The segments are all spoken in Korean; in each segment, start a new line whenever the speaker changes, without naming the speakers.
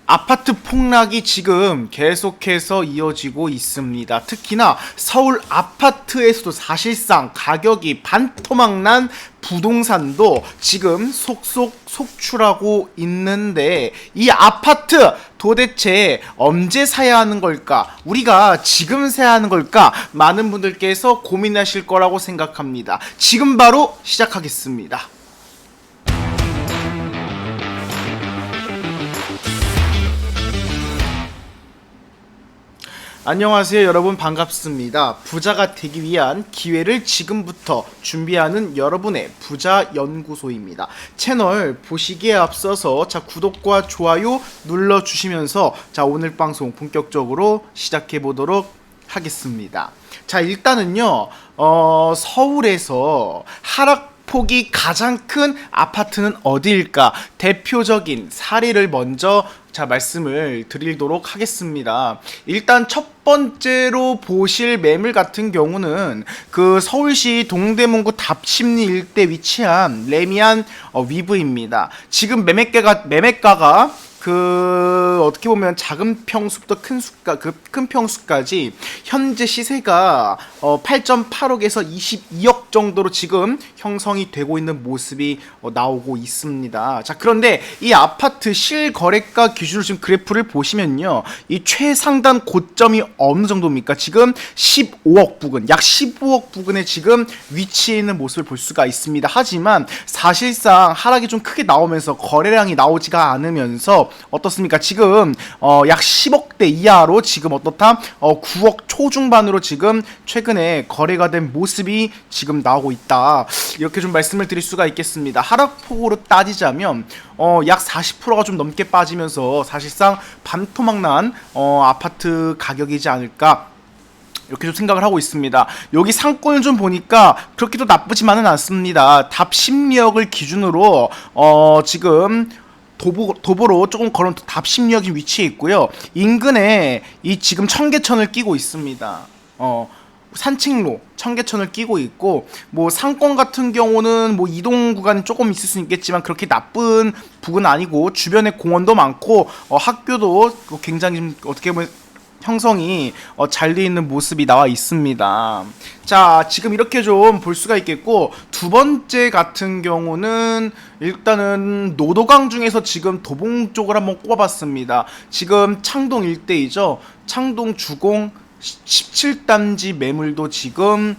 아파트 폭락이 지금 계속해서 이어지고 있습니다. 특히나 서울 아파트에서도 사실상 가격이 반토막난 부동산도 지금 속속 속출하고 있는데, 이 아파트 도대체 언제 사야 하는 걸까? 우리가 지금 사야 하는 걸까? 많은 분들께서 고민하실 거라고 생각합니다. 지금 바로 시작하겠습니다. 안녕하세요 여러분, 반갑습니다. 부자가 되기 위한 기회를 지금부터 준비하는 여러분의 부자연구소입니다. 채널 보시기에 앞서서 구독과 좋아요 눌러주시면서 오늘 방송 본격적으로 시작해 보도록 하겠습니다. 일단은요, 서울에서 하락폭이 가장 큰 아파트는 어디일까? 대표적인 사례를 먼저 말씀을 드리도록 하겠습니다. 일단 첫 번째로 보실 매물 같은 경우는 그 서울시 동대문구 답심리 일대 위치한 레미안 위브입니다. 지금 매매가가 어떻게 보면 작은 평수부터 큰 평수까지 현재 시세가 8.8억에서 22억 정도로 지금 형성이 되고 있는 모습이 나오고 있습니다. 그런데 이 아파트 실거래가 기준으로 지금 그래프를 보시면요, 이 최상단 고점이 어느 정도입니까? 지금 15억 부근, 약 15억 부근에 지금 위치해 있는 모습을 볼 수가 있습니다. 하지만 사실상 하락이 좀 크게 나오면서 거래량이 나오지가 않으면서 어떻습니까? 지금 약 10억대 이하로 지금 어떻다? 9억 초중반으로 지금 최근에 거래가 된 모습이 지금 나오고 있다. 이렇게 좀 말씀을 드릴 수가 있겠습니다. 하락폭으로 따지자면 약 40%가 좀 넘게 빠지면서 사실상 반토막난 아파트 가격이지 않을까, 이렇게 좀 생각을 하고 있습니다. 여기 상권을 좀 보니까 그렇게도 나쁘지만은 않습니다. 답심리역을 기준으로 지금 도보로 조금 걸은 답심리역이 위치해 있고요. 인근에 이 지금 청계천을 끼고 있습니다. 산책로 청계천을 끼고 있고, 뭐 상권 같은 경우는 뭐 이동 구간이 조금 있을 수 있겠지만 그렇게 나쁜 부근 아니고, 주변에 공원도 많고 학교도 굉장히 좀 어떻게 보면 형성이 잘 되어 있는 모습이 나와 있습니다. 지금 이렇게 좀 볼 수가 있겠고, 두 번째 같은 경우는 일단은 노도강 중에서 지금 도봉 쪽을 한번 꼽아봤습니다. 지금 창동 일대이죠. 창동 주공 17단지 매물도 지금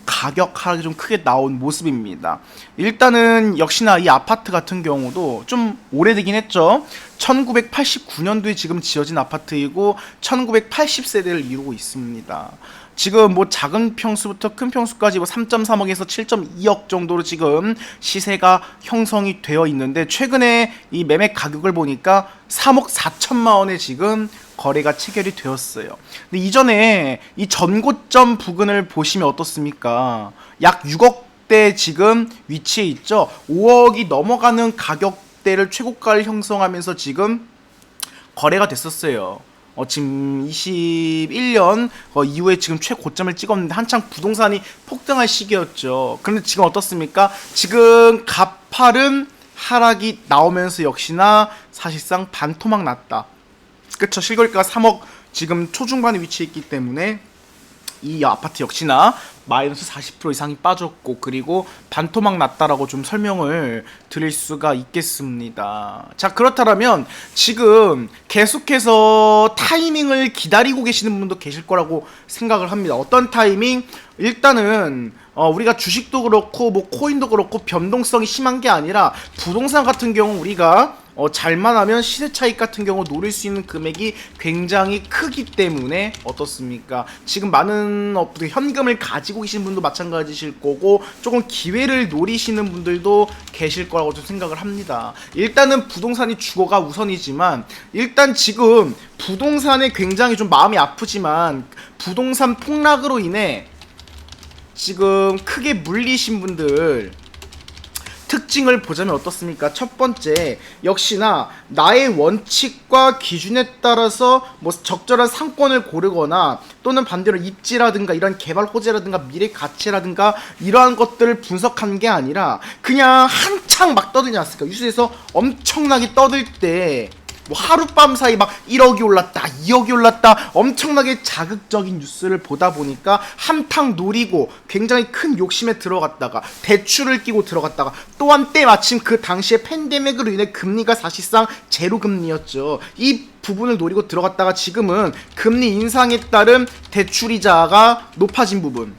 가격 하락이 좀 크게 나온 모습입니다. 일단은 역시나 이 아파트 같은 경우도 좀 오래되긴 했죠. 1989년도에 지금 지어진 아파트이고 1980세대를 이루고 있습니다. 지금 뭐 작은 평수부터 큰 평수까지 3.3억에서 7.2억 정도로 지금 시세가 형성이 되어 있는데, 최근에 이 매매 가격을 보니까 3억 4천만 원에 지금 거래가 체결이 되었어요. 근데 이전에 이 전고점 부근을 보시면 어떻습니까? 약 6억대 지금 위치해 있죠. 5억이 넘어가는 가격대를 최고가를 형성하면서 지금 거래가 됐었어요. 지금 21년 이후에 지금 최고점을 찍었는데 한창 부동산이 폭등할 시기였죠. 그런데 지금 어떻습니까? 지금 가파른 하락이 나오면서 역시나 사실상 반토막 났다. 그쵸, 실거래가가 3억 지금 초중반에 위치해 있기 때문에 이 아파트 역시나 마이너스 40% 이상이 빠졌고, 그리고 반토막 났다라고 좀 설명을 드릴 수가 있겠습니다. 그렇다면 지금 계속해서 타이밍을 기다리고 계시는 분도 계실 거라고 생각을 합니다. 어떤 타이밍? 일단은 우리가 주식도 그렇고 뭐 코인도 그렇고 변동성이 심한 게 아니라, 부동산 같은 경우 우리가 잘만 하면 시세 차익 같은 경우 노릴 수 있는 금액이 굉장히 크기 때문에 어떻습니까? 지금 많은 현금을 가지고 계신 분도 마찬가지실 거고, 조금 기회를 노리시는 분들도 계실 거라고 좀 생각을 합니다. 일단은 부동산이 주거가 우선이지만, 일단 지금 부동산에 굉장히 좀 마음이 아프지만, 부동산 폭락으로 인해 지금 크게 물리신 분들 특징을 보자면 어떻습니까? 첫 번째, 역시나 나의 원칙과 기준에 따라서 뭐 적절한 상권을 고르거나, 또는 반대로 입지라든가 이런 개발 호재라든가 미래 가치라든가 이러한 것들을 분석한 게 아니라, 그냥 한창 막 떠들지 않습니까? 뉴스에서 엄청나게 떠들 때 뭐 하룻밤 사이 막 1억이 올랐다, 2억이 올랐다, 엄청나게 자극적인 뉴스를 보다 보니까 한탕 노리고 굉장히 큰 욕심에 들어갔다가 대출을 끼고 들어갔다가 또한 때마침 그 당시에 팬데믹으로 인해 금리가 사실상 제로 금리였죠. 이 부분을 노리고 들어갔다가 지금은 금리 인상에 따른 대출이자가 높아진 부분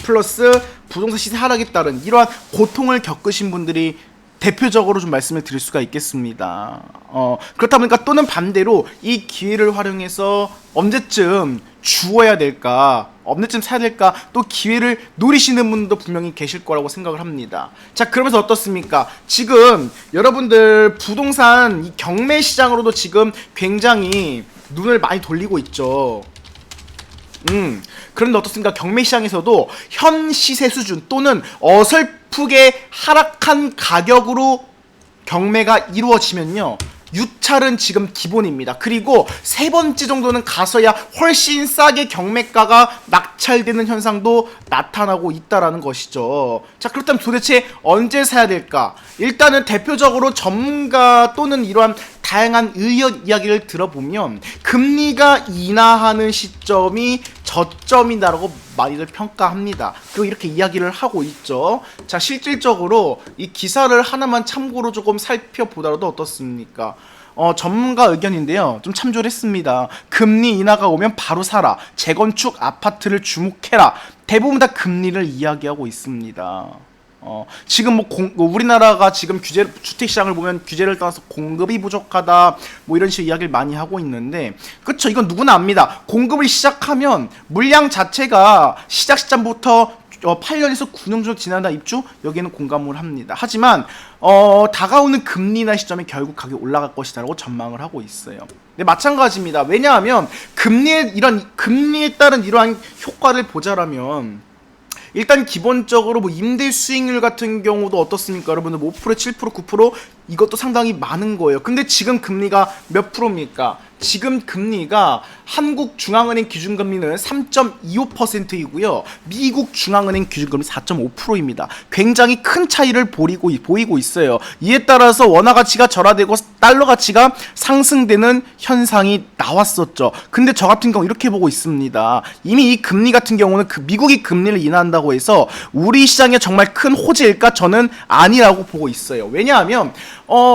플러스 부동산 시세 하락에 따른 이러한 고통을 겪으신 분들이 대표적으로 좀 말씀을 드릴 수가 있겠습니다. 그렇다 보니까 또는 반대로 이 기회를 활용해서 언제쯤 주어야 될까, 언제쯤 사야 될까, 또 기회를 노리시는 분도 분명히 계실 거라고 생각을 합니다. 자, 그러면서 어떻습니까? 지금 여러분들 부동산 이 경매 시장으로도 지금 굉장히 눈을 많이 돌리고 있죠. 그런데 어떻습니까? 경매 시장에서도 현 시세 수준 또는 어설프게 하락한 가격으로 경매가 이루어지면요, 유찰은 지금 기본입니다. 그리고 세 번째 정도는 가서야 훨씬 싸게 경매가가 낙찰되는 현상도 나타나고 있다라는 것이죠. 자, 그렇다면 도대체 언제 사야 될까? 일단은 대표적으로 전문가 또는 이러한 다양한 의견 이야기를 들어보면 금리가 인하하는 시점이 저점이다라고 많이들 평가합니다. 그리고 이렇게 이야기를 하고 있죠. 자, 실질적으로 이 기사를 하나만 참고로 조금 살펴보더라도 어떻습니까? 전문가 의견인데요, 좀 참조를 했습니다. 금리 인하가 오면 바로 사라, 재건축 아파트를 주목해라, 대부분 다 금리를 이야기하고 있습니다. 지금 뭐 우리나라가 지금 주택 시장을 보면 규제를 따라서 공급이 부족하다, 뭐 이런 식의 이야기를 많이 하고 있는데, 그쵸, 이건 누구나 압니다. 공급을 시작하면 물량 자체가 시작 시점부터 8년에서 9년 정도 지난다 입주, 여기에는 공감을 합니다. 하지만 다가오는 금리 인하 시점에 결국 가격이 올라갈 것이다라고 전망을 하고 있어요. 네, 마찬가지입니다. 왜냐하면 금리에 따른 이러한 효과를 보자라면, 일단 기본적으로 뭐 임대 수익률 같은 경우도 어떻습니까? 여러분들 뭐 5%, 7%, 9% 이것도 상당히 많은 거예요. 근데 지금 금리가 몇 프로입니까? 지금 금리가 한국 중앙은행 기준금리는 3.25%이고요. 미국 중앙은행 기준금리 4.5%입니다. 굉장히 큰 차이를 보이고 있어요. 이에 따라서 원화 가치가 절하되고 달러 가치가 상승되는 현상이 나왔었죠. 근데 저 같은 경우 이렇게 보고 있습니다. 이미 이 금리 같은 경우는 미국이 금리를 인하한다고 해서 우리 시장에 정말 큰 호재일까? 저는 아니라고 보고 있어요. 왜냐하면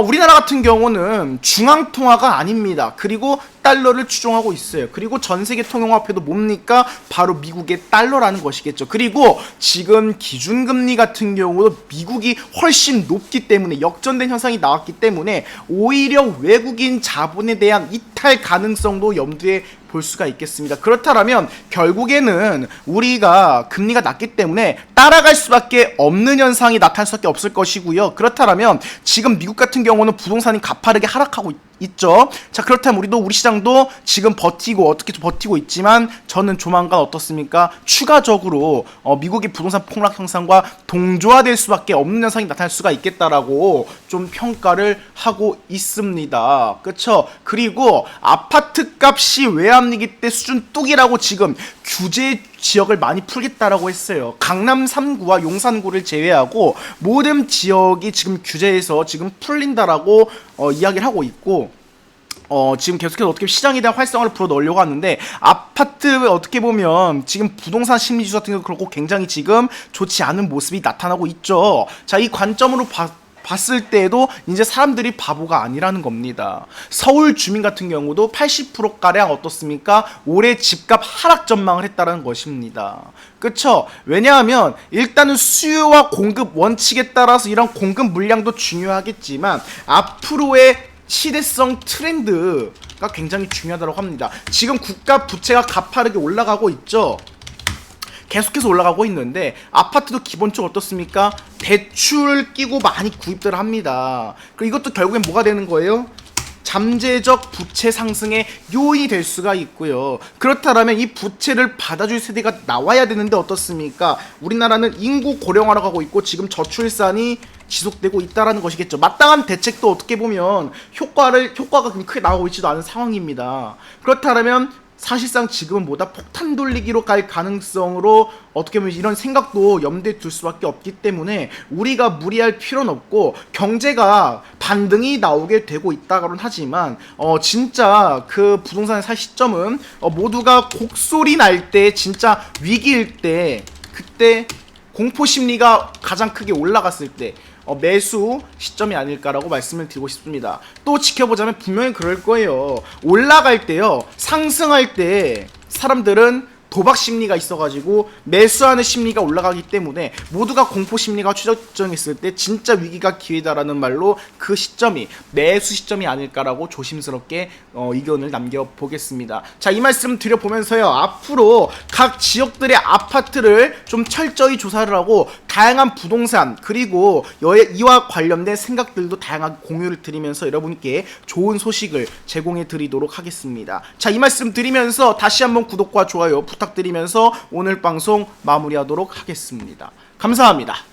우리나라 같은 경우는 중앙통화가 아닙니다. 그리고 달러를 추종하고 있어요. 그리고 전세계 통용화폐도 뭡니까? 바로 미국의 달러라는 것이겠죠. 그리고 지금 기준금리 같은 경우도 미국이 훨씬 높기 때문에, 역전된 현상이 나왔기 때문에 오히려 외국인 자본에 대한 이탈 가능성도 염두에 볼 수가 있겠습니다. 그렇다면 결국에는 우리가 금리가 낮기 때문에 따라갈 수밖에 없는 현상이 나타날 수밖에 없을 것이고요. 그렇다면 지금 미국 같은 경우는 부동산이 가파르게 하락하고 있죠. 자, 그렇다면 우리 시장도 지금 어떻게 버티고 있지만, 저는 조만간 어떻습니까? 추가적으로 미국의 부동산 폭락 현상과 동조화될 수밖에 없는 현상이 나타날 수가 있겠다라고 좀 평가를 하고 있습니다. 그렇죠? 그리고 아파트 값이 외압리기 때 수준 뚝이라고 지금 규제 지역을 많이 풀겠다라고 했어요. 강남 3구와 용산구를 제외하고 모든 지역이 지금 규제에서 지금 풀린다라고 이야기를 하고 있고, 지금 계속해서 어떻게 시장에 대한 활성화를 불어 넣으려고 하는데, 아파트 어떻게 보면 지금 부동산 심리지수 같은 경우 그렇고 굉장히 지금 좋지 않은 모습이 나타나고 있죠. 자, 이 관점으로 봤을 때에도 이제 사람들이 바보가 아니라는 겁니다. 서울 주민 같은 경우도 80%가량 어떻습니까? 올해 집값 하락 전망을 했다는 것입니다. 그쵸? 왜냐하면 일단은 수요와 공급 원칙에 따라서 이런 공급 물량도 중요하겠지만, 앞으로의 시대성 트렌드가 굉장히 중요하다고 합니다. 지금 국가 부채가 가파르게 올라가고 있죠. 계속해서 올라가고 있는데, 아파트도 기본적으로 어떻습니까? 대출 끼고 많이 구입들 합니다. 그리고 이것도 결국엔 뭐가 되는 거예요? 잠재적 부채 상승의 요인이 될 수가 있고요. 그렇다면 이 부채를 받아줄 세대가 나와야 되는데 어떻습니까? 우리나라는 인구 고령화로 가고 있고 지금 저출산이 지속되고 있다라는 것이겠죠. 마땅한 대책도 어떻게 보면 효과가 크게 나오고 있지도 않은 상황입니다. 그렇다면 사실상 지금은 뭐다 폭탄 돌리기로 갈 가능성으로 어떻게 보면 이런 생각도 염두에 둘 수밖에 없기 때문에 우리가 무리할 필요는 없고, 경제가 반등이 나오게 되고 있다고는 하지만 진짜 그 부동산을 살 시점은 모두가 곡소리 날 때, 진짜 위기일 때, 그때 공포 심리가 가장 크게 올라갔을 때 매수 시점이 아닐까라고 말씀을 드리고 싶습니다. 또 지켜보자면 분명히 그럴 거예요. 올라갈 때요, 상승할 때 사람들은 도박 심리가 있어가지고 매수하는 심리가 올라가기 때문에 모두가 공포 심리가 최적정했을 때 진짜 위기가 기회다라는 말로 그 시점이 매수 시점이 아닐까라고 조심스럽게 의견을 남겨보겠습니다. 자, 이 말씀 드려보면서요, 앞으로 각 지역들의 아파트를 좀 철저히 조사를 하고 다양한 부동산 그리고 이와 관련된 생각들도 다양하게 공유를 드리면서 여러분께 좋은 소식을 제공해 드리도록 하겠습니다. 자, 이 말씀 드리면서 다시 한번 구독과 좋아요 부탁드리면서 오늘 방송 마무리하도록 하겠습니다. 감사합니다.